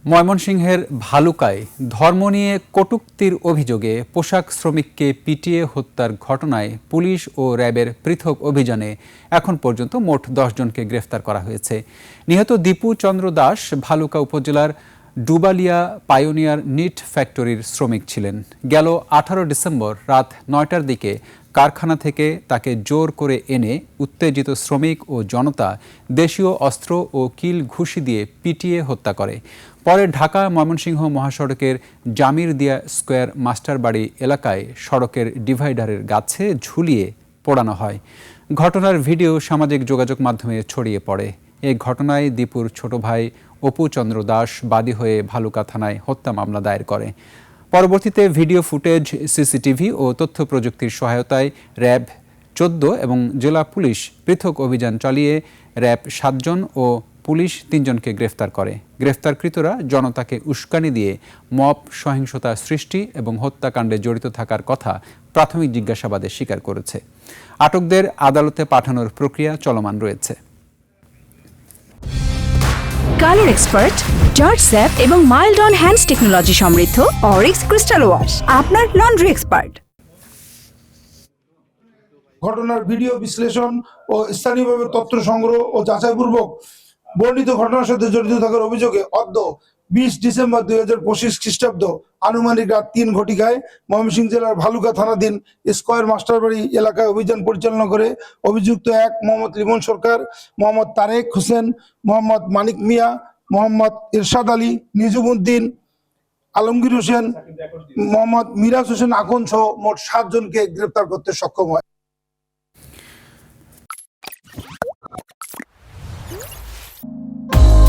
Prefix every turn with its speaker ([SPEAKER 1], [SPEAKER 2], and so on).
[SPEAKER 1] ময়মনসিংহের ভালুকায় ধর্ম নিয়ে কটূক্তির অভিযোগে পোশাক শ্রমিককে পিটিয়ে হত্যার ঘটনায় পুলিশ ও র্যাবের পৃথক অভিযানে এখন পর্যন্ত মোট 10 জনকে গ্রেফতার করা হয়েছে। নিহত দীপু চন্দ্র দাস ভালুকা উপজেলার ডুবালিয়া পায়োনিয়ার নিট ফ্যাক্টরির শ্রমিক ছিলেন। গেল 18 ডিসেম্বর রাত 9টার দিকে কারখানা থেকে তাকে জোর করে এনে উত্তেজিত শ্রমিক ও জনতা দেশীয় অস্ত্র ও কিল ঘুষি দিয়ে পিটিয়ে হত্যা করে। পরে ঢাকা ময়মনসিংহ মহাসড়কের জামির দিয়া স্কয়ার মাস্টারবাড়ি এলাকায় সড়কের ডিভাইডারের গাছে ঝুলিয়ে পোড়ানো হয়। ঘটনার ভিডিও সামাজিক যোগাযোগ মাধ্যমে ছড়িয়ে পড়ে। এই ঘটনায় দীপুর ছোট ভাই অপু চন্দ্র দাস বাদী হয়ে ভালুকা থানায় হত্যা মামলা দায়ের করে। পরবর্তীতে ভিডিও ফুটেজ, সিসিটিভি ও তথ্য প্রযুক্তির সহায়তায় র্যাব 14 এবং জেলা পুলিশ পৃথক অভিযান চালিয়ে র্যাব 7 জন ও পুলিশ 3 জনকে গ্রেফতার করে। গ্রেফতারকৃতরা জনতাকে উস্কানি দিয়ে মব সহিংসতা সৃষ্টি এবং হত্যাকাণ্ডে জড়িত থাকার কথা প্রাথমিক জিজ্ঞাসাবাদে স্বীকার করেছে। আটকদের আদালতে পাঠানোর প্রক্রিয়া চলমান রয়েছে।
[SPEAKER 2] কালার এক্সপার্ট, জর্জ স্যাপ এবং মাইল্ড অন হ্যান্ডস টেকনোলজি সমৃদ্ধ অরিক্স ক্রিস্টাল ওয়াশ আপনার লন্ড্রি এক্সপার্ট।
[SPEAKER 3] ঘটনার ভিডিও বিশ্লেষণ ও স্থানীয়ভাবে তথ্য সংগ্রহ ও যাচাইপূর্বক বর্ণিত ঘটনার সাথে জড়িত থাকার অভিযোগে অদ্য 20 ডিসেম্বর 2025 খ্রিস্টাব্দ আনুমানিক রাত 3 ঘটিকায় ময়মনসিংহ জেলার ভালুকা থানাধীন স্কয়ার মাস্টারবাড়ি এলাকায় অভিযান পরিচালনা করে অভিযুক্ত 1 মোহাম্মদ লিমন সরকার, মোহাম্মদ তারেক হোসেন, মোহাম্মদ মানিক মিয়া, মোহাম্মদ ইরশাদ আলী, নিজুমউদ্দিন, আলমগীর হোসেন, মোহাম্মদ মিরাজ হোসেন আকন সহ মোট 7 জনকে গ্রেপ্তার করতে সক্ষম হয়।